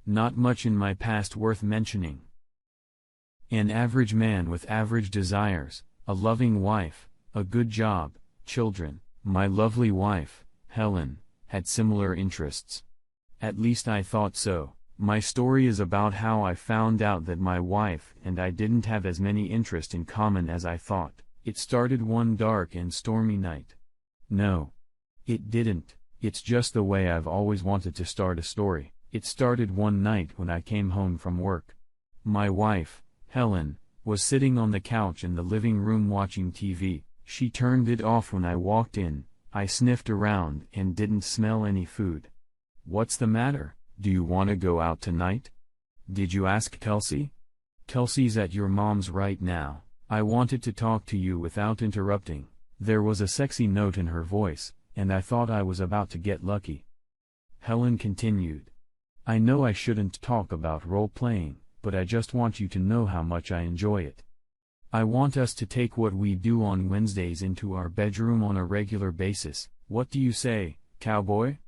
Not much in my past worth mentioning. An average man with average desires, a loving wife, a good job, children. My lovely wife, Helen, had similar interests. At least I thought so. My story is about how I found out that my wife and I didn't have as many interests in common as I thought. It started one dark and stormy night. No. It didn't. It's just the way I've always wanted to start a story. It started one night when I came home from work. My wife, Helen, was sitting on the couch in the living room watching TV. She turned it off when I walked in. I sniffed around and didn't smell any food. "What's the matter? Do you want to go out tonight? Did you ask Kelsey? Kelsey's at your mom's right now. I wanted to talk to you without interrupting." There was a sexy note in her voice, and I thought I was about to get lucky. Helen continued. "I know I shouldn't talk about role-playing, but I just want you to know how much I enjoy it. I want us to take what we do on Wednesdays into our bedroom on a regular basis. What do you say, cowboy?"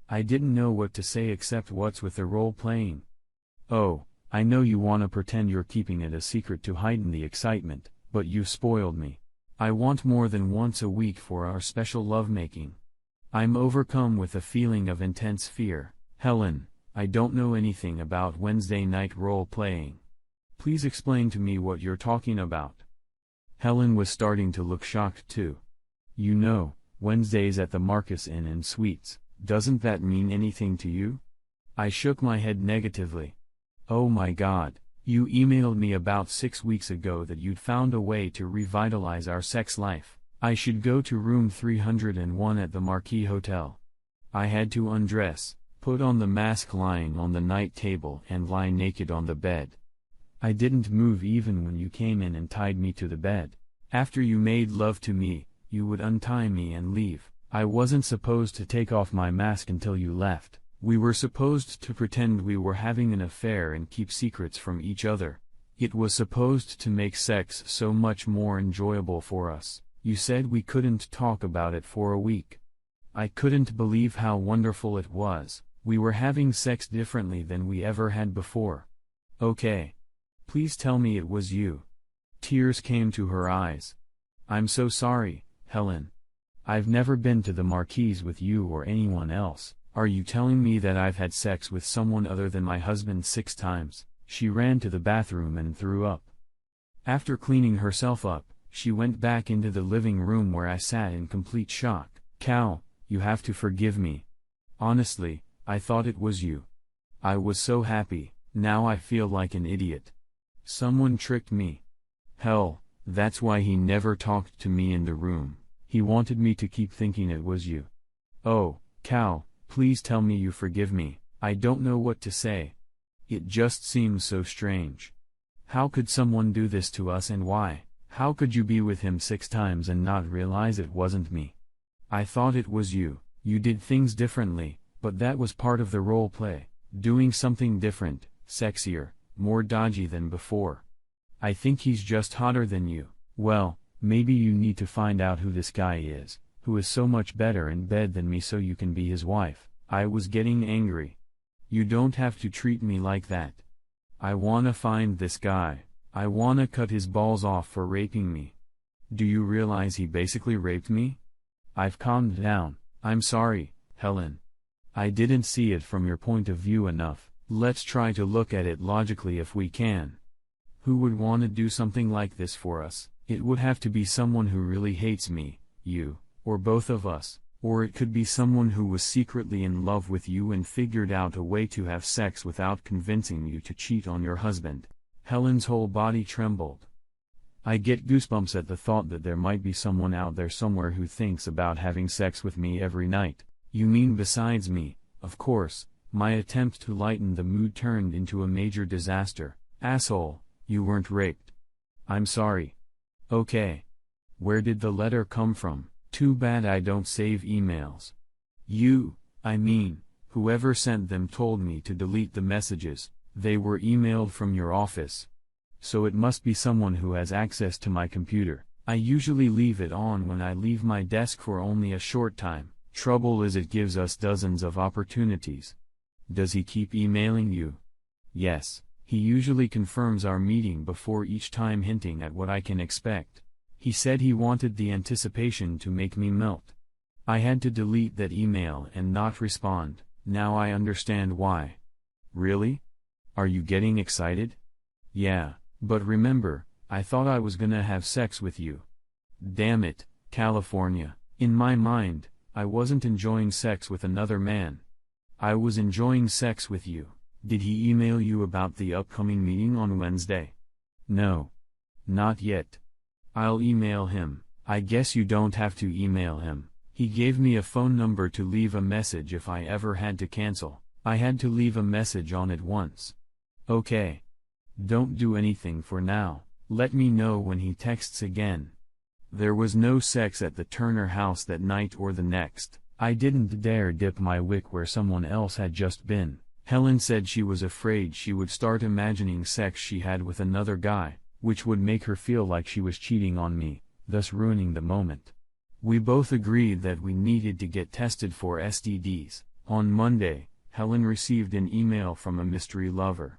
I didn't know what to say except what's with the role-playing. "Oh, I know you want to pretend you're keeping it a secret to heighten the excitement, but you've spoiled me. I want more than once a week for our special lovemaking. I'm overcome with a feeling of intense fear. Helen, I don't know anything about Wednesday night role-playing. Please explain to me what you're talking about." Helen was starting to look shocked too. "You know, Wednesdays at the Marcus Inn and Suites, doesn't that mean anything to you?" I shook my head negatively. "Oh my God, you emailed me about 6 weeks ago that you'd found a way to revitalize our sex life. I should go to room 301 at the Marquis Hotel. I had to undress, put on the mask lying on the night table and lie naked on the bed. I didn't move even when you came in and tied me to the bed. After you made love to me, you would untie me and leave. I wasn't supposed to take off my mask until you left. We were supposed to pretend we were having an affair and keep secrets from each other. It was supposed to make sex so much more enjoyable for us. You said we couldn't talk about it for a week. I couldn't believe how wonderful it was. We were having sex differently than we ever had before. Okay. Please tell me it was you." Tears came to her eyes. "I'm so sorry, Helen. I've never been to the Marquis with you or anyone else. Are you telling me that I've had sex with someone other than my husband 6 times? She ran to the bathroom and threw up. After cleaning herself up, she went back into the living room where I sat in complete shock. "Cal, you have to forgive me. Honestly, I thought it was you. I was so happy. Now I feel like an idiot. Someone tricked me. Hell, that's why he never talked to me in the room. He wanted me to keep thinking it was you. Oh, Cal, please tell me you forgive me. I don't know what to say. It just seems so strange. How could someone do this to us and why? How could you be with him 6 times and not realize it wasn't me? I thought it was you. You did things differently, but that was part of the role play. Doing something different, sexier, more dodgy than before. I think he's just hotter than you. Well, maybe you need to find out who this guy is, who is so much better in bed than me so you can be his wife." I was getting angry. "You don't have to treat me like that. I wanna find this guy. I wanna cut his balls off for raping me. Do you realize he basically raped me?" I've calmed down. "I'm sorry, Helen. I didn't see it from your point of view enough. Let's try to look at it logically if we can. Who would want to do something like this for us? It would have to be someone who really hates me, you, or both of us, or it could be someone who was secretly in love with you and figured out a way to have sex without convincing you to cheat on your husband." Helen's whole body trembled. I get goosebumps at the thought that there might be someone out there somewhere who thinks about having sex with me every night. "You mean besides me?" Of course, my attempt to lighten the mood turned into a major disaster. "Asshole, you weren't raped. I'm sorry." "Okay. Where did the letter come from? Too bad I don't save emails." Whoever sent them told me to delete the messages. They were emailed from your office. So it must be someone who has access to my computer. I usually leave it on when I leave my desk for only a short time. Trouble is it gives us dozens of opportunities." "Does he keep emailing you?" Yes, he usually confirms our meeting before each time, hinting at what I can expect. He said he wanted the anticipation to make me melt. I had to delete that email and not respond. Now I understand why. Really? Are you getting excited? Yeah, but remember, I thought I was gonna have sex with you. Damn it, California. In my mind, I wasn't enjoying sex with another man. I was enjoying sex with you. Did he email you about the upcoming meeting on Wednesday? No. Not yet. I'll email him. I guess you don't have to email him. He gave me a phone number to leave a message if I ever had to cancel. I had to leave a message on it once. Okay. Don't do anything for now. Let me know when he texts again. There was no sex at the Turner house that night or the next. I didn't dare dip my wick where someone else had just been. Helen said she was afraid she would start imagining sex she had with another guy, which would make her feel like she was cheating on me, thus ruining the moment. We both agreed that we needed to get tested for STDs. On Monday, Helen received an email from a mystery lover.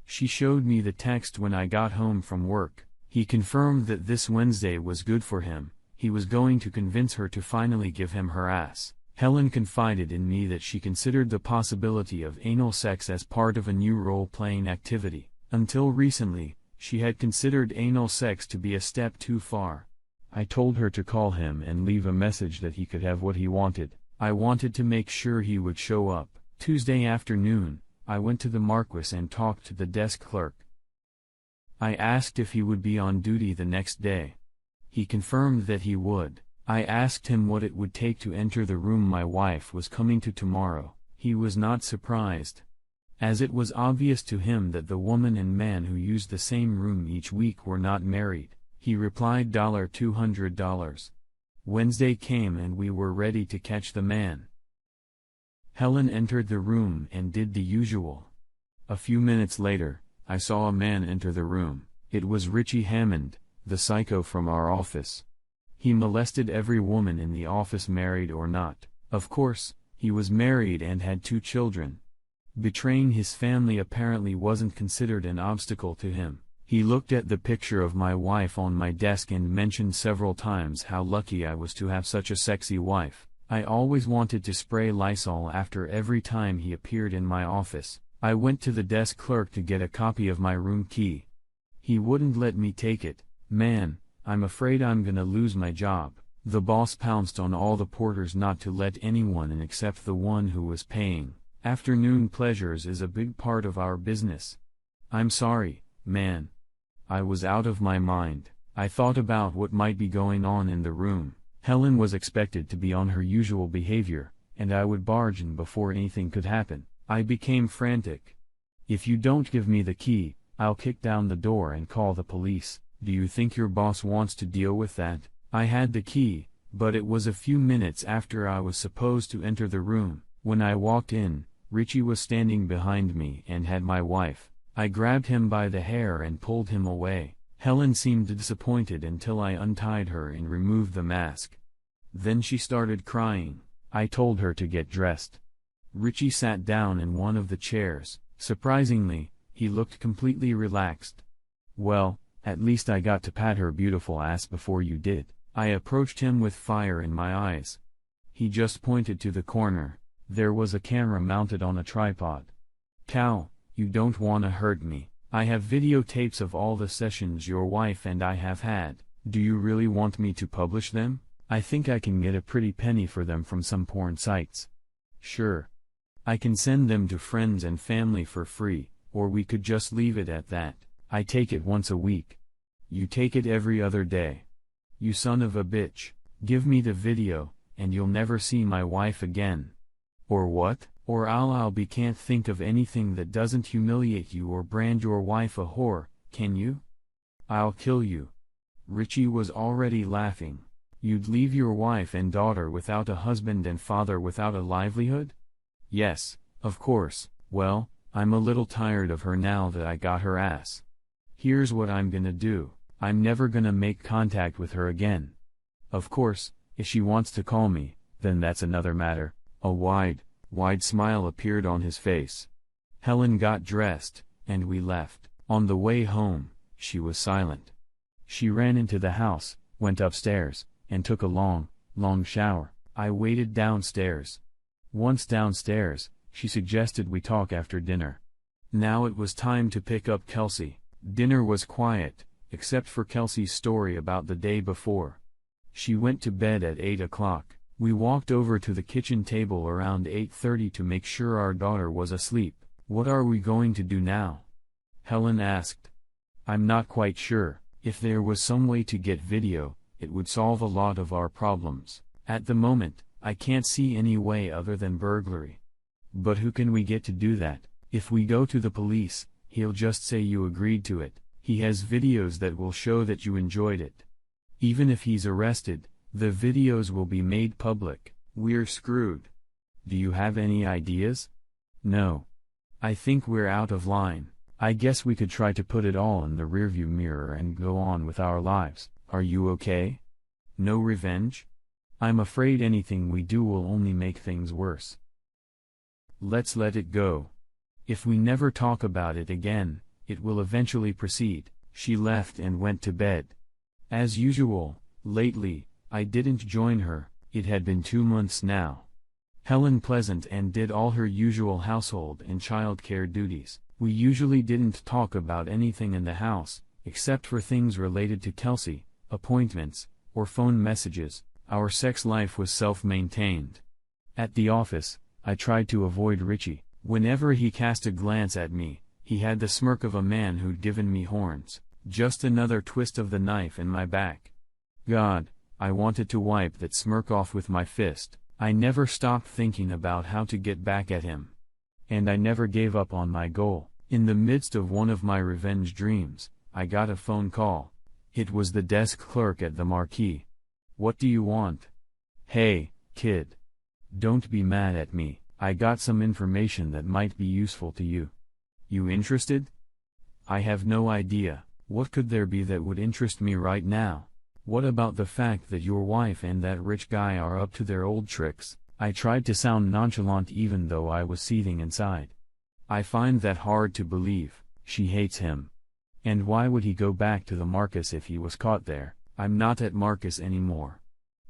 She showed me the text when I got home from work. He confirmed that this Wednesday was good for him. He was going to convince her to finally give him her ass. Helen confided in me that she considered the possibility of anal sex as part of a new role-playing activity. Until recently, she had considered anal sex to be a step too far. I told her to call him and leave a message that he could have what he wanted. I wanted to make sure he would show up. Tuesday afternoon, I went to the Marquis and talked to the desk clerk. I asked if he would be on duty the next day. He confirmed that he would. I asked him what it would take to enter the room my wife was coming to tomorrow. He was not surprised, as it was obvious to him that the woman and man who used the same room each week were not married. He replied $200. Wednesday came and we were ready to catch the man. Helen entered the room and did the usual. A few minutes later, I saw a man enter the room. It was Richie Hammond, the psycho from our office. He molested every woman in the office, married or not. Of course, he was married and had 2 children. Betraying his family apparently wasn't considered an obstacle to him. He looked at the picture of my wife on my desk and mentioned several times how lucky I was to have such a sexy wife. I always wanted to spray Lysol after every time he appeared in my office. I went to the desk clerk to get a copy of my room key. He wouldn't let me take it. Man, I'm afraid I'm gonna lose my job. The boss pounced on all the porters not to let anyone in except the one who was paying. Afternoon pleasures is a big part of our business. I'm sorry, man. I was out of my mind. I thought about what might be going on in the room. Helen was expected to be on her usual behavior, and I would barge in before anything could happen. I became frantic. If you don't give me the key, I'll kick down the door and call the police. Do you think your boss wants to deal with that? I had the key, but it was a few minutes after I was supposed to enter the room. When I walked in, Richie was standing behind me and had my wife. I grabbed him by the hair and pulled him away. Helen seemed disappointed until I untied her and removed the mask. Then she started crying. I told her to get dressed. Richie sat down in one of the chairs. Surprisingly, he looked completely relaxed. Well, at least I got to pat her beautiful ass before you did. I approached him with fire in my eyes. He just pointed to the corner. There was a camera mounted on a tripod. Cal, you don't wanna hurt me. I have videotapes of all the sessions your wife and I have had. Do you really want me to publish them? I think I can get a pretty penny for them from some porn sites. Sure. I can send them to friends and family for free, or we could just leave it at that. I take it once a week. You take it every other day. You son of a bitch. Give me the video, and you'll never see my wife again. Or what? Or I'll be can't think of anything that doesn't humiliate you or brand your wife a whore, can you? I'll kill you. Richie was already laughing. You'd leave your wife and daughter without a husband and father without a livelihood? Yes, of course. Well, I'm a little tired of her now that I got her ass. Here's what I'm gonna do. I'm never gonna make contact with her again. Of course, if she wants to call me, then that's another matter. A wide smile appeared on his face. Helen got dressed, and we left. On the way home, she was silent. She ran into the house, went upstairs, and took a long shower. I waited downstairs. Once downstairs, she suggested we talk after dinner. Now it was time to pick up Kelsey. Dinner was quiet, except for Kelsey's story about the day before. She went to bed at 8 o'clock. We walked over to the kitchen table around 8:30 to make sure our daughter was asleep. "What are we going to do now?" Helen asked. "I'm not quite sure. If there was some way to get video, it would solve a lot of our problems. At the moment, I can't see any way other than burglary. But who can we get to do that? If we go to the police, he'll just say you agreed to it. He has videos that will show that you enjoyed it. Even if he's arrested, the videos will be made public. We're screwed. Do you have any ideas?" "No. I think we're out of line. I guess we could try to put it all in the rearview mirror and go on with our lives. Are you okay? No revenge? I'm afraid anything we do will only make things worse. Let's let it go. If we never talk about it again, it will eventually proceed." She left and went to bed. As usual, lately, I didn't join her. It had been 2 months now. Helen pleasant and did all her usual household and childcare duties. We usually didn't talk about anything in the house, except for things related to Kelsey, appointments, or phone messages. Our sex life was self-maintained. At the office, I tried to avoid Richie. Whenever he cast a glance at me, he had the smirk of a man who'd given me horns. Just another twist of the knife in my back. God, I wanted to wipe that smirk off with my fist. I never stopped thinking about how to get back at him. And I never gave up on my goal. In the midst of one of my revenge dreams, I got a phone call. It was the desk clerk at the Marquee. "What do you want?" "Hey, kid. Don't be mad at me. I got some information that might be useful to you. You interested?" "I have no idea. What could there be that would interest me right now? What about the fact that your wife and that rich guy are up to their old tricks?" I tried to sound nonchalant even though I was seething inside. "I find that hard to believe. She hates him. And why would he go back to the Marcus if he was caught there?" "I'm not at Marcus anymore.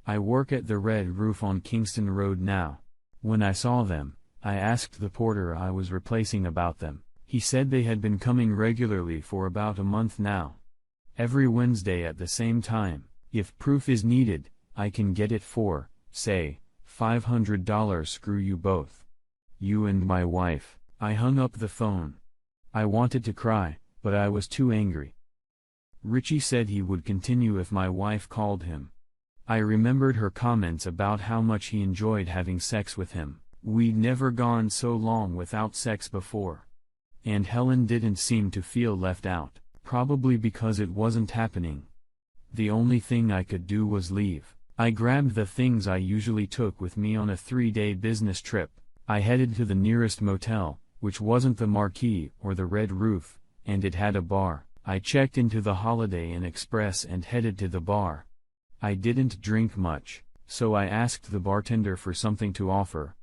I work at the Red Roof on Kingston Road now. When I saw them, I asked the porter I was replacing about them. He said they had been coming regularly for about a month now. Every Wednesday at the same time. If proof is needed, I can get it for, say, $500. Screw you both. You and my wife." I hung up the phone. I wanted to cry, but I was too angry. Richie said he would continue if my wife called him. I remembered her comments about how much he enjoyed having sex with him. We'd never gone so long without sex before. And Helen didn't seem to feel left out, probably because it wasn't happening. The only thing I could do was leave. I grabbed the things I usually took with me on a 3-day business trip. I headed to the nearest motel, which wasn't the Marquee or the Red Roof, and it had a bar. I checked into the Holiday Inn Express and headed to the bar. I didn't drink much, so I asked the bartender for something to offer.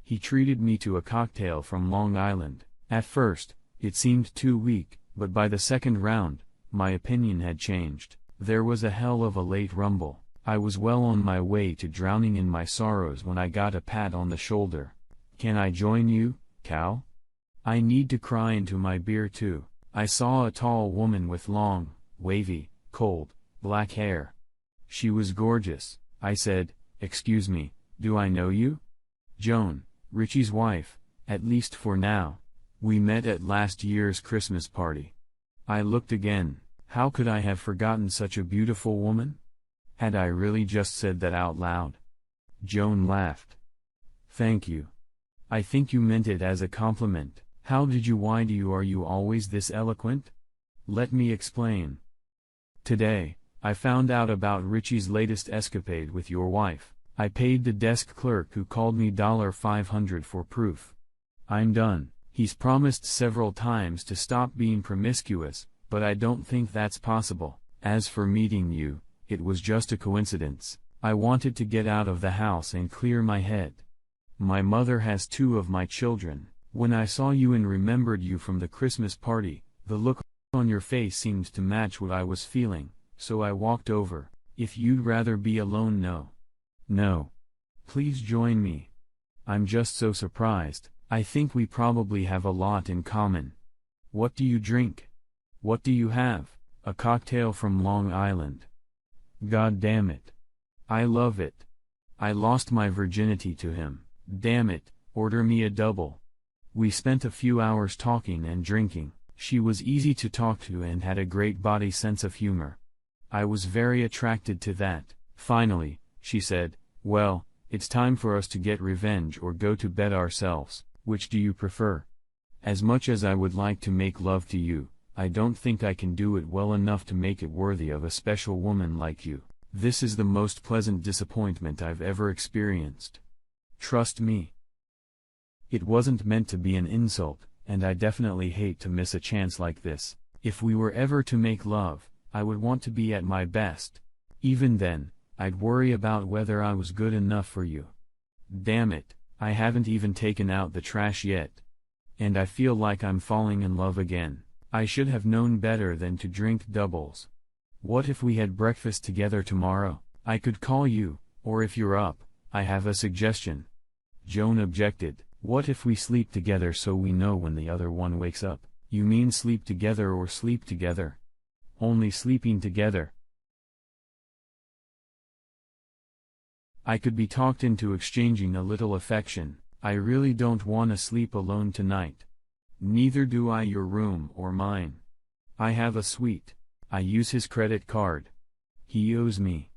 He treated me to a cocktail from Long Island. At first, it seemed too weak, but by the second round, my opinion had changed. There was a hell of a late rumble. I was well on my way to drowning in my sorrows when I got a pat on the shoulder. "Can I join you, Cal? I need to cry into my beer too." I saw a tall woman with long, wavy, cold, black hair. She was gorgeous. I said, "Excuse me, do I know you?" "Joan, Richie's wife, at least for now. We met at last year's Christmas party." I looked again. How could I have forgotten such a beautiful woman? Had I really just said that out loud? Joan laughed. "Thank you. I think you meant it as a compliment. How did you? Why are you always this eloquent?" "Let me explain. Today, I found out about Richie's latest escapade with your wife. I paid the desk clerk who called me $500 for proof. I'm done. He's promised several times to stop being promiscuous, but I don't think that's possible. As for meeting you, it was just a coincidence. I wanted to get out of the house and clear my head. My mother has 2 of my children, When I saw you and remembered you from the Christmas party, the look on your face seemed to match what I was feeling, so I walked over. If you'd rather be alone, no. No. Please join me. I'm just so surprised. I think we probably have a lot in common. What do you drink? What do you have? A cocktail from Long Island. God damn it. I love it. I lost my virginity to him. Damn it, order me a double. We spent a few hours talking and drinking. She was easy to talk to and had a great body sense of humor. I was very attracted to that. Finally, she said, well, it's time for us to get revenge or go to bed ourselves. Which do you prefer? As much as I would like to make love to you, I don't think I can do it well enough to make it worthy of a special woman like you. This is the most pleasant disappointment I've ever experienced. Trust me. It wasn't meant to be an insult, and I definitely hate to miss a chance like this. If we were ever to make love, I would want to be at my best. Even then, I'd worry about whether I was good enough for you. Damn it, I haven't even taken out the trash yet. And I feel like I'm falling in love again. I should have known better than to drink doubles. What if we had breakfast together tomorrow? I could call you, or if you're up, I have a suggestion. Joan objected. What if we sleep together so we know when the other one wakes up? You mean sleep together or sleep together? Only sleeping together. I could be talked into exchanging a little affection. I really don't want to sleep alone tonight. Neither do I. Your room or mine. I have a suite. I use his credit card. He owes me.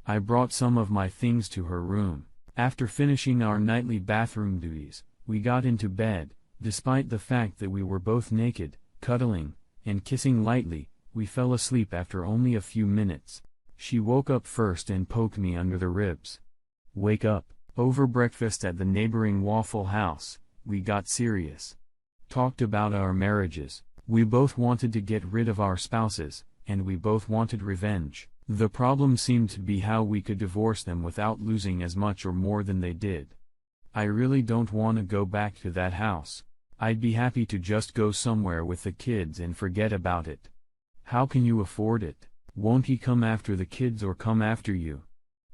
I brought some of my things to her room. After finishing our nightly bathroom duties, we got into bed. Despite the fact that we were both naked, cuddling, and kissing lightly, we fell asleep after only a few minutes. She woke up first and poked me under the ribs. Wake up. Over breakfast at the neighboring Waffle House, we got serious. Talked about our marriages. We both wanted to get rid of our spouses, and we both wanted revenge. The problem seemed to be how we could divorce them without losing as much or more than they did. I really don't want to go back to that house. I'd be happy to just go somewhere with the kids and forget about it. How can you afford it? Won't he come after the kids or come after you?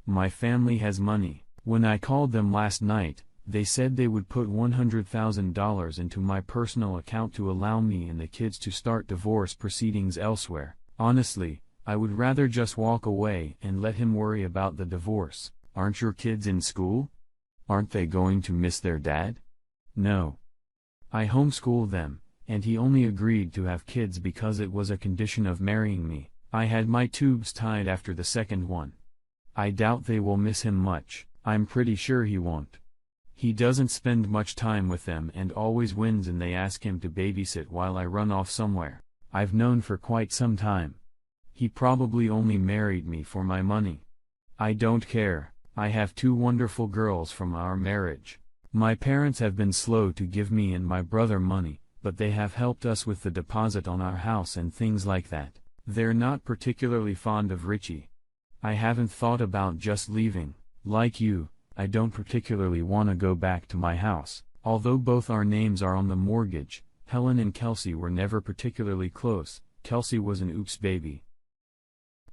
My family has money. When I called them last night, they said they would put $100,000 into my personal account to allow me and the kids to start divorce proceedings elsewhere. Honestly, I would rather just walk away and let him worry about the divorce. Aren't your kids in school? Aren't they going to miss their dad? No. I homeschool them, and he only agreed to have kids because it was a condition of marrying me. I had my tubes tied after the second one. I doubt they will miss him much. I'm pretty sure he won't. He doesn't spend much time with them and always wins and they ask him to babysit while I run off somewhere. I've known for quite some time. He probably only married me for my money. I don't care. I have 2 wonderful girls from our marriage. My parents have been slow to give me and my brother money, but they have helped us with the deposit on our house and things like that. They're not particularly fond of Richie. I haven't thought about just leaving. Like you, I don't particularly want to go back to my house. Although both our names are on the mortgage, Helen and Kelsey were never particularly close. Kelsey was an oops baby.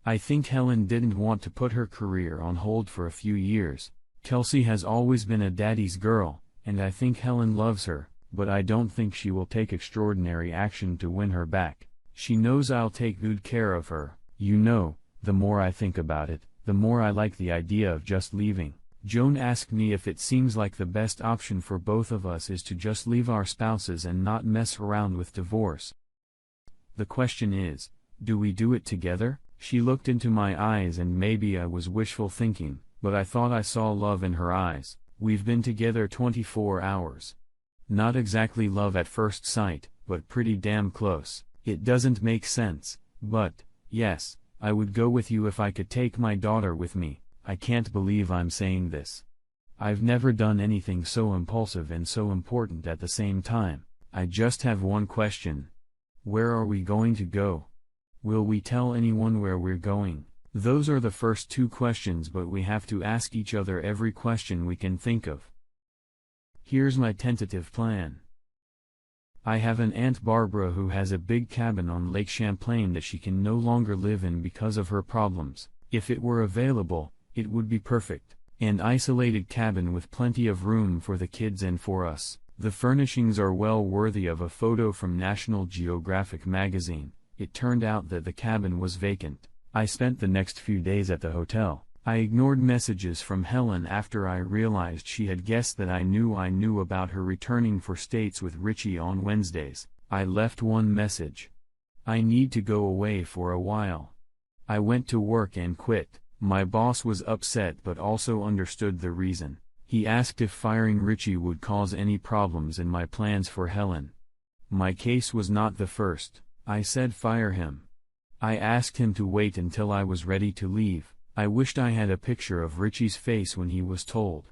I think Helen didn't want to put her career on hold for a few years. Kelsey has always been a daddy's girl, and I think Helen loves her, but I don't think she will take extraordinary action to win her back. She knows I'll take good care of her. You know, the more I think about it, the more I like the idea of just leaving. Joan asked me if it seems like the best option for both of us is to just leave our spouses and not mess around with divorce. The question is, do we do it together? She looked into my eyes and maybe I was wishful thinking, but I thought I saw love in her eyes. We've been together 24 hours. Not exactly love at first sight, but pretty damn close. It doesn't make sense, but, yes, I would go with you if I could take my daughter with me. I can't believe I'm saying this. I've never done anything so impulsive and so important at the same time. I just have one question. Where are we going to go? Will we tell anyone where we're going? Those are the first 2 questions, but we have to ask each other every question we can think of. Here's my tentative plan. I have an Aunt Barbara who has a big cabin on Lake Champlain that she can no longer live in because of her problems. If it were available, it would be perfect. An isolated cabin with plenty of room for the kids and for us. The furnishings are well worthy of a photo from National Geographic magazine. It turned out that the cabin was vacant. I spent the next few days at the hotel. I ignored messages from Helen after I realized she had guessed that I knew about her returning for States with Richie on Wednesdays. I left one message. I need to go away for a while. I went to work and quit. My boss was upset but also understood the reason. He asked if firing Richie would cause any problems in my plans for Helen. My case was not the first. I said fire him. I asked him to wait until I was ready to leave. I wished I had a picture of Richie's face when he was told.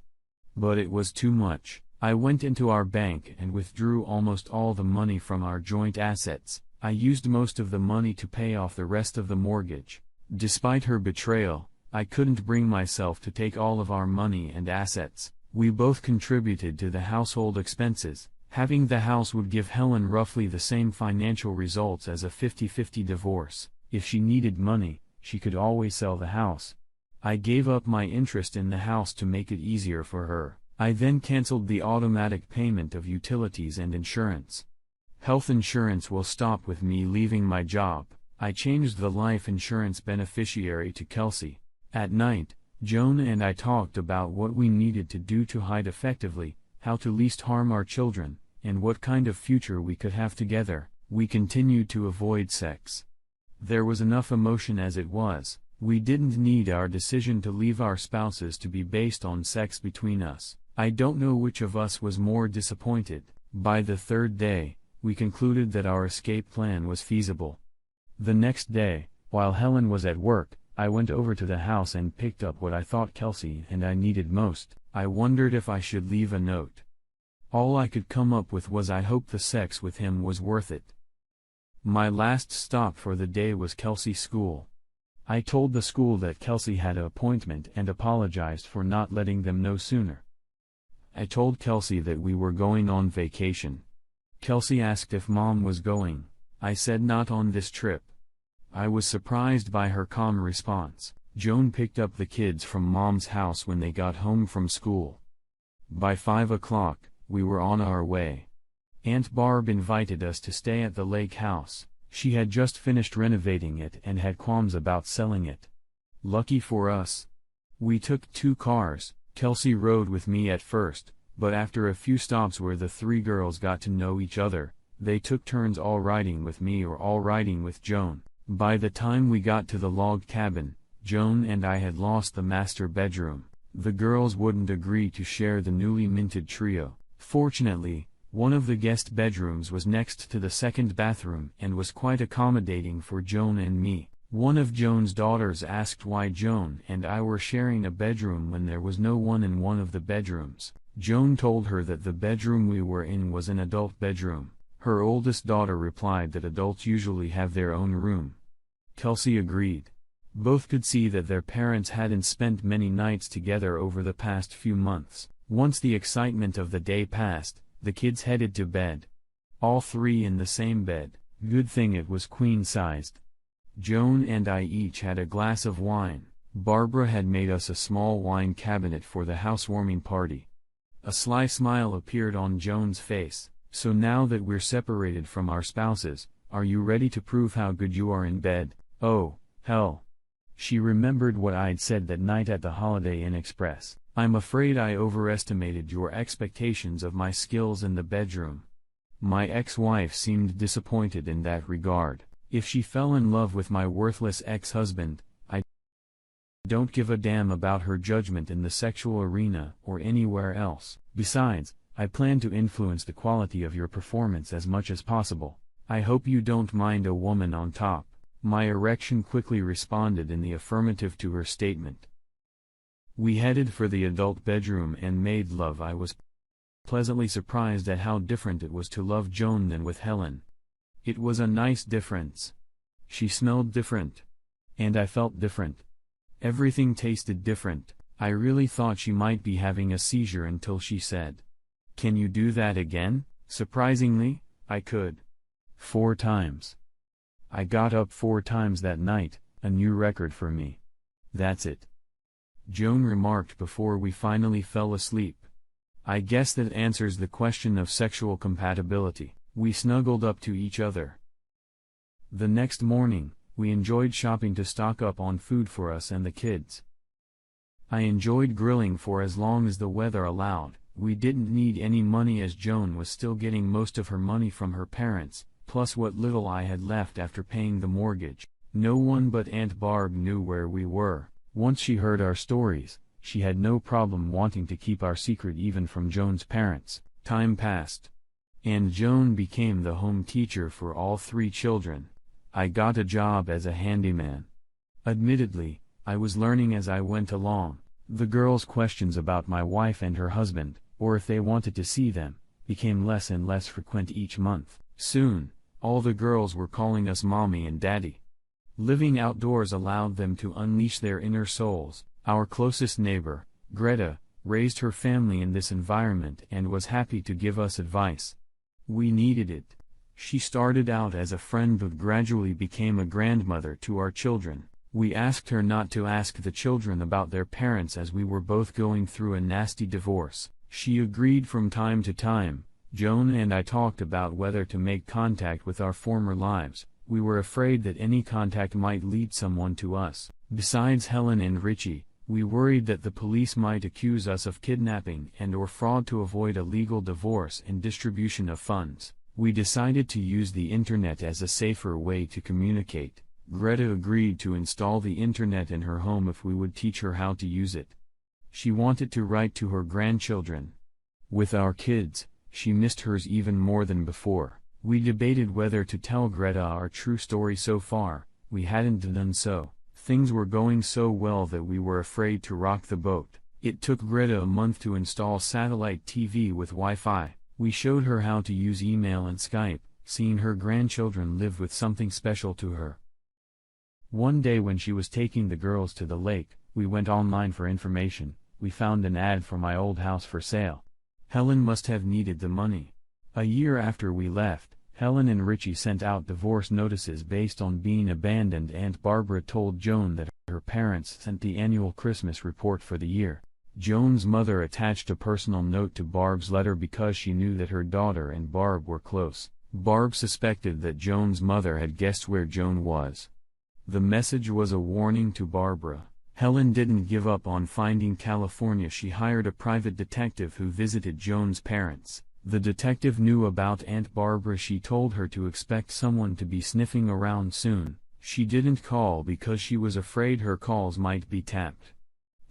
But it was too much. I went into our bank and withdrew almost all the money from our joint assets. I used most of the money to pay off the rest of the mortgage. Despite her betrayal, I couldn't bring myself to take all of our money and assets. We both contributed to the household expenses. Having the house would give Helen roughly the same financial results as a 50-50 divorce. If she needed money, she could always sell the house. I gave up my interest in the house to make it easier for her. I then canceled the automatic payment of utilities and insurance. Health insurance will stop with me leaving my job. I changed the life insurance beneficiary to Kelsey. At night, Joan and I talked about what we needed to do to hide effectively, how to least harm our children, and what kind of future we could have together. We continued to avoid sex. There was enough emotion as it was. We didn't need our decision to leave our spouses to be based on sex between us. I don't know which of us was more disappointed. By the third day, we concluded that our escape plan was feasible. The next day, while Helen was at work, I went over to the house and picked up what I thought Kelsey and I needed most. I wondered if I should leave a note. All I could come up with was I hoped the sex with him was worth it. My last stop for the day was Kelsey's school. I told the school that Kelsey had an appointment and apologized for not letting them know sooner. I told Kelsey that we were going on vacation. Kelsey asked if Mom was going. I said not on this trip. I was surprised by her calm response. Joan picked up the kids from Mom's house when they got home from school. By 5 o'clock, we were on our way. Aunt Barb invited us to stay at the lake house. She had just finished renovating it and had qualms about selling it. Lucky for us. We took 2 cars. Kelsey rode with me at first, but after a few stops where the 3 girls got to know each other, they took turns all riding with me or all riding with Joan. By the time we got to the log cabin, Joan and I had lost the master bedroom. The girls wouldn't agree to share the newly minted trio. Fortunately, one of the guest bedrooms was next to the second bathroom and was quite accommodating for Joan and me. One of Joan's daughters asked why Joan and I were sharing a bedroom when there was no one in one of the bedrooms. Joan told her that the bedroom we were in was an adult bedroom. Her oldest daughter replied that adults usually have their own room. Kelsey agreed. Both could see that their parents hadn't spent many nights together over the past few months. Once the excitement of the day passed, the kids headed to bed. All 3 in the same bed. Good thing it was queen-sized. Joan and I each had a glass of wine. Barbara had made us a small wine cabinet for the housewarming party. A sly smile appeared on Joan's face. So now that we're separated from our spouses, are you ready to prove how good you are in bed? Oh, hell. She remembered what I'd said that night at the Holiday Inn Express. I'm afraid I overestimated your expectations of my skills in the bedroom. My ex-wife seemed disappointed in that regard. If she fell in love with my worthless ex-husband, I don't give a damn about her judgment in the sexual arena or anywhere else. Besides, I plan to influence the quality of your performance as much as possible. I hope you don't mind a woman on top. My erection quickly responded in the affirmative to her statement. We headed for the adult bedroom and made love. I was pleasantly surprised at how different it was to love Joan than with Helen. It was a nice difference. She smelled different. And I felt different. Everything tasted different. I really thought she might be having a seizure until she said, "Can you do that again?" Surprisingly, I could. 4 times. I got up 4 times that night, a new record for me. That's it. Joan remarked before we finally fell asleep. I guess that answers the question of sexual compatibility. We snuggled up to each other. The next morning, we enjoyed shopping to stock up on food for us and the kids. I enjoyed grilling for as long as the weather allowed. We didn't need any money as Joan was still getting most of her money from her parents, plus what little I had left after paying the mortgage. No one but Aunt Barb knew where we were. Once she heard our stories, she had no problem wanting to keep our secret even from Joan's parents. Time passed. And Joan became the home teacher for all 3 children. I got a job as a handyman. Admittedly, I was learning as I went along. The girls' questions about my wife and her husband, or if they wanted to see them, became less and less frequent each month. Soon, all the girls were calling us mommy and daddy. Living outdoors allowed them to unleash their inner souls. Our closest neighbor, Greta, raised her family in this environment and was happy to give us advice. We needed it. She started out as a friend but gradually became a grandmother to our children. We asked her not to ask the children about their parents as we were both going through a nasty divorce. She agreed from time to time. Joan and I talked about whether to make contact with our former lives. We were afraid that any contact might lead someone to us. Besides Helen and Richie, we worried that the police might accuse us of kidnapping and/or fraud to avoid a legal divorce and distribution of funds. We decided to use the internet as a safer way to communicate. Greta agreed to install the internet in her home if we would teach her how to use it. She wanted to write to her grandchildren. With our kids, she missed hers even more than before. We debated whether to tell Greta our true story. So far, we hadn't done so. Things were going so well that we were afraid to rock the boat. It took Greta a month to install satellite TV with Wi-Fi. We showed her how to use email and Skype. Seeing her grandchildren lived with something special to her. One day when she was taking the girls to the lake, we went online for information. We found an ad for my old house for sale. Helen must have needed the money. A year after we left, Helen and Richie sent out divorce notices based on being abandoned. Aunt Barbara told Joan that her parents sent the annual Christmas report for the year. Joan's mother attached a personal note to Barb's letter because she knew that her daughter and Barb were close. Barb suspected that Joan's mother had guessed where Joan was. The message was a warning to Barbara. Helen didn't give up on finding California. She hired a private detective who visited Joan's parents. The detective knew about Aunt Barbara. She told her to expect someone to be sniffing around soon. She didn't call because she was afraid her calls might be tapped.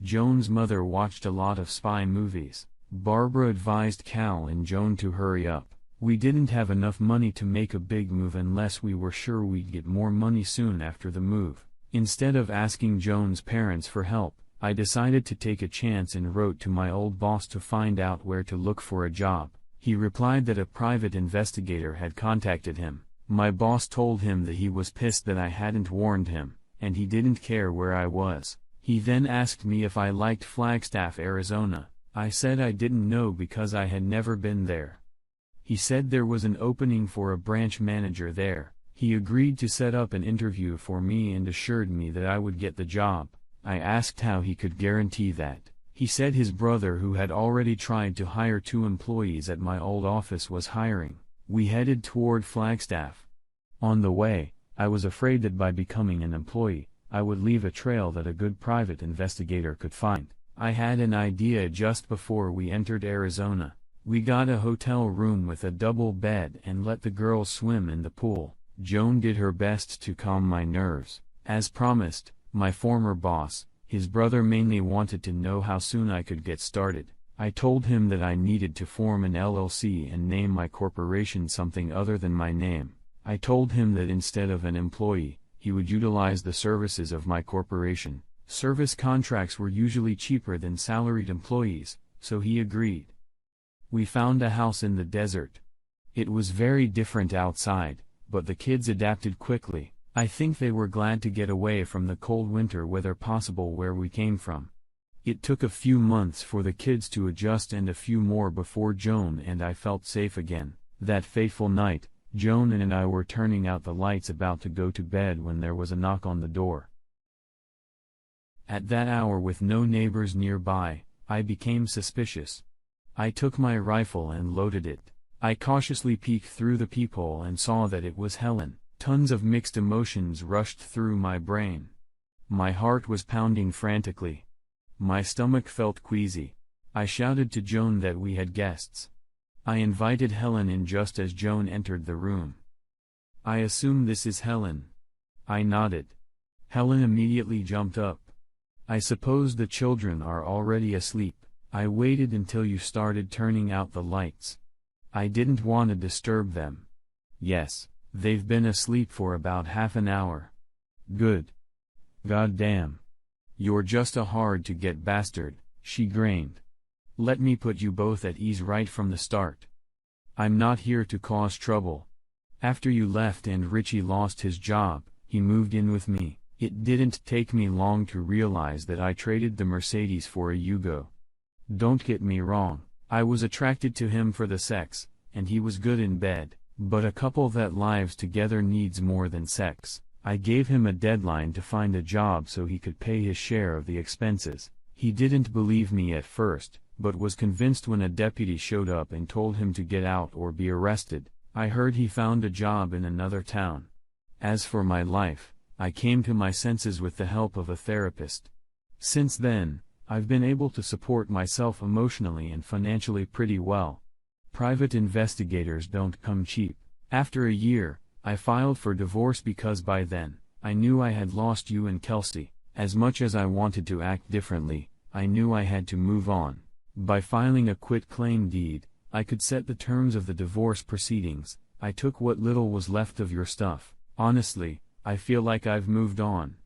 Joan's mother watched a lot of spy movies. Barbara advised Cal and Joan to hurry up. We didn't have enough money to make a big move unless we were sure we'd get more money soon after the move. Instead of asking Joan's parents for help, I decided to take a chance and wrote to my old boss to find out where to look for a job. He replied that a private investigator had contacted him. My boss told him that he was pissed that I hadn't warned him, and he didn't care where I was. He then asked me if I liked Flagstaff, Arizona. I said I didn't know because I had never been there. He said there was an opening for a branch manager there. He agreed to set up an interview for me and assured me that I would get the job. I asked how he could guarantee that. He said his brother, who had already tried to hire 2 employees at my old office, was hiring. We headed toward Flagstaff. On the way, I was afraid that by becoming an employee, I would leave a trail that a good private investigator could find. I had an idea just before we entered Arizona. We got a hotel room with a double bed and let the girls swim in the pool. Joan did her best to calm my nerves. As promised, my former boss, his brother, mainly wanted to know how soon I could get started. I told him that I needed to form an LLC and name my corporation something other than my name. I told him that instead of an employee, he would utilize the services of my corporation. Service contracts were usually cheaper than salaried employees, so he agreed. We found a house in the desert. It was very different outside, but the kids adapted quickly. I think they were glad to get away from the cold winter weather possible where we came from. It took a few months for the kids to adjust and a few more before Joan and I felt safe again. That fateful night, Joan and I were turning out the lights about to go to bed when there was a knock on the door. At that hour, with no neighbors nearby, I became suspicious. I took my rifle and loaded it. I cautiously peeked through the peephole and saw that it was Helen. Tons of mixed emotions rushed through my brain. My heart was pounding frantically. My stomach felt queasy. I shouted to Joan that we had guests. I invited Helen in just as Joan entered the room. "I assume this is Helen." I nodded. Helen immediately jumped up. "I suppose the children are already asleep. I waited until you started turning out the lights. I didn't want to disturb them." "Yes, they've been asleep for about half an hour." "Good. God damn. You're just a hard-to-get bastard," she grinned. "Let me put you both at ease right from the start. I'm not here to cause trouble. After you left and Richie lost his job, he moved in with me. It didn't take me long to realize that I traded the Mercedes for a Yugo. Don't get me wrong, I was attracted to him for the sex, and he was good in bed, but a couple that lives together needs more than sex. I gave him a deadline to find a job so he could pay his share of the expenses. He didn't believe me at first, but was convinced when a deputy showed up and told him to get out or be arrested. I heard he found a job in another town. As for my life, I came to my senses with the help of a therapist. Since then, I've been able to support myself emotionally and financially pretty well. Private investigators don't come cheap. After a year, I filed for divorce because by then, I knew I had lost you and Kelsey. As much as I wanted to act differently, I knew I had to move on. By filing a quit-claim deed, I could set the terms of the divorce proceedings. I took what little was left of your stuff. Honestly, I feel like I've moved on.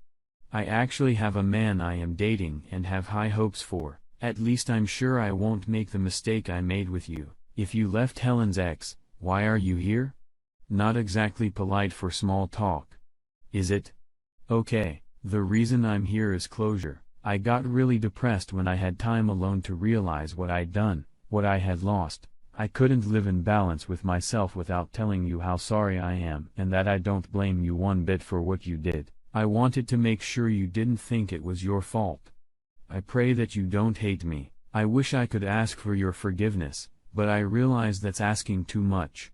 I actually have a man I am dating and have high hopes for. At least I'm sure I won't make the mistake I made with you. If you left Helen's ex, why are you here? Not exactly polite for small talk. Is it? Okay, the reason I'm here is closure. I got really depressed when I had time alone to realize what I'd done, what I had lost. I couldn't live in balance with myself without telling you how sorry I am and that I don't blame you one bit for what you did. I wanted to make sure you didn't think it was your fault. I pray that you don't hate me. I wish I could ask for your forgiveness, but I realize that's asking too much.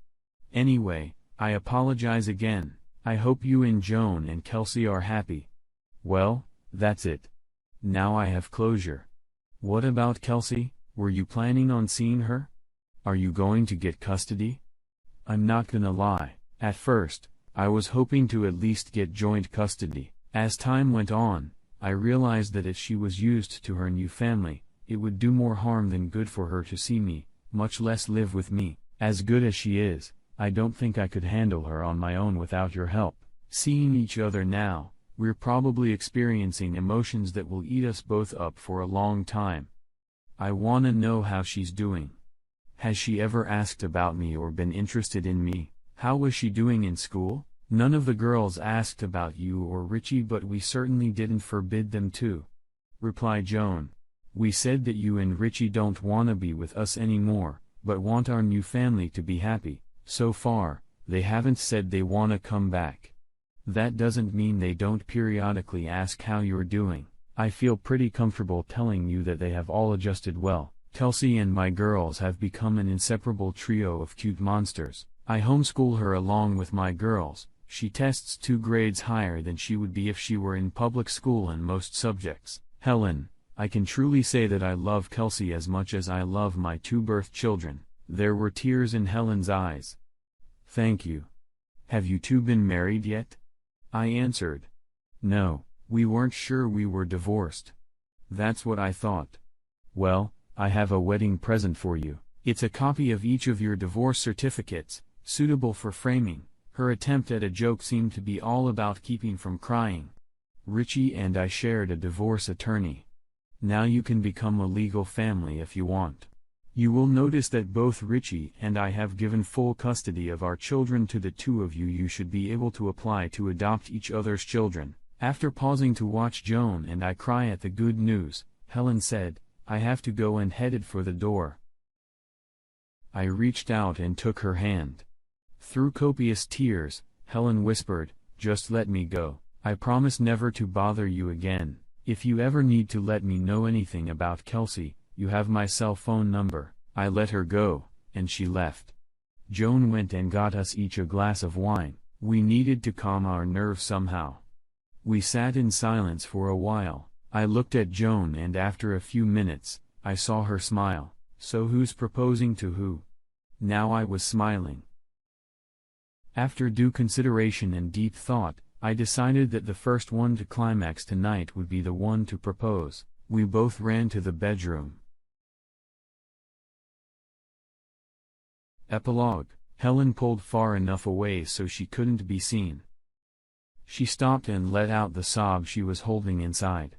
Anyway, I apologize again. I hope you and Joan and Kelsey are happy. Well, that's it. Now I have closure. What about Kelsey? Were you planning on seeing her? Are you going to get custody? I'm not gonna lie, at first, I was hoping to at least get joint custody. As time went on, I realized that if she was used to her new family, it would do more harm than good for her to see me, much less live with me. As good as she is, I don't think I could handle her on my own without your help. Seeing each other now, we're probably experiencing emotions that will eat us both up for a long time. I wanna know how she's doing. Has she ever asked about me or been interested in me? How was she doing in school? None of the girls asked about you or Richie, but we certainly didn't forbid them to. Replied Joan. We said that you and Richie don't wanna be with us anymore, but want our new family to be happy. So far, they haven't said they wanna come back. That doesn't mean they don't periodically ask how you're doing. I feel pretty comfortable telling you that they have all adjusted well. Kelsey and my girls have become an inseparable trio of cute monsters. I homeschool her along with my girls. She tests 2 grades higher than she would be if she were in public school in most subjects. Helen, I can truly say that I love Kelsey as much as I love my 2 birth children. There were tears in Helen's eyes. Thank you. Have you 2 been married yet? I answered. No, we weren't sure we were divorced. That's what I thought. Well, I have a wedding present for you. It's a copy of each of your divorce certificates, suitable for framing. Her attempt at a joke seemed to be all about keeping from crying. Richie and I shared a divorce attorney. Now you can become a legal family if you want. You will notice that both Richie and I have given full custody of our children to the 2 of you. You should be able to apply to adopt each other's children. After pausing to watch Joan and I cry at the good news, Helen said, I have to go, and headed for the door. I reached out and took her hand. Through copious tears, Helen whispered, "Just let me go. I promise never to bother you again. If you ever need to let me know anything about Kelsey, you have my cell phone number." I let her go, and she left. Joan went and got us each a glass of wine. We needed to calm our nerves somehow. We sat in silence for a while. I looked at Joan, and after a few minutes, I saw her smile. So who's proposing to who? Now I was smiling. After due consideration and deep thought, I decided that the first one to climax tonight would be the one to propose. We both ran to the bedroom. Epilogue. Helen pulled far enough away so she couldn't be seen. She stopped and let out the sob she was holding inside.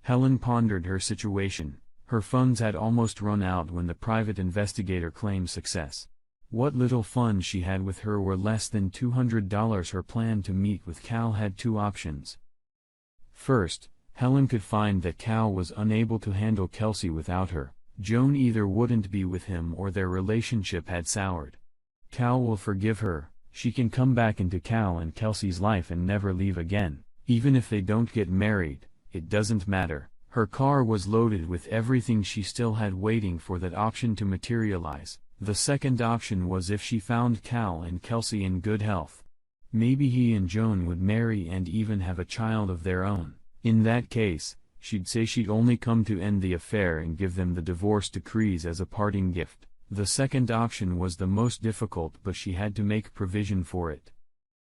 Helen pondered her situation. Her funds had almost run out when the private investigator claimed success. What little funds she had with her were less than $200. Her plan to meet with Cal had two options. First, Helen could find that Cal was unable to handle Kelsey without her. Joan either wouldn't be with him or their relationship had soured. Cal will forgive her. She can come back into Cal and Kelsey's life and never leave again. Even if they don't get married, it doesn't matter. Her car was loaded with everything she still had, waiting for that option to materialize. The second option was if she found Cal and Kelsey in good health. Maybe he and Joan would marry and even have a child of their own. In that case, she'd say she'd only come to end the affair and give them the divorce decrees as a parting gift. The second option was the most difficult, but she had to make provision for it.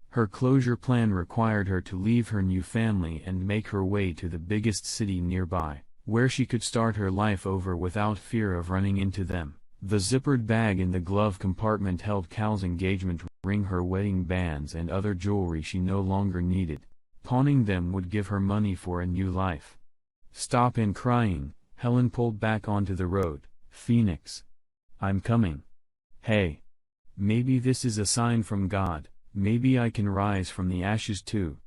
Her closure plan required her to leave her new family and make her way to the biggest city nearby, where she could start her life over without fear of running into them. The zippered bag in the glove compartment held Cal's engagement ring, her wedding bands, and other jewelry she no longer needed. Pawning them would give her money for a new life. Stop and crying, Helen pulled back onto the road. "Phoenix. I'm coming. Hey. Maybe this is a sign from God. Maybe I can rise from the ashes too."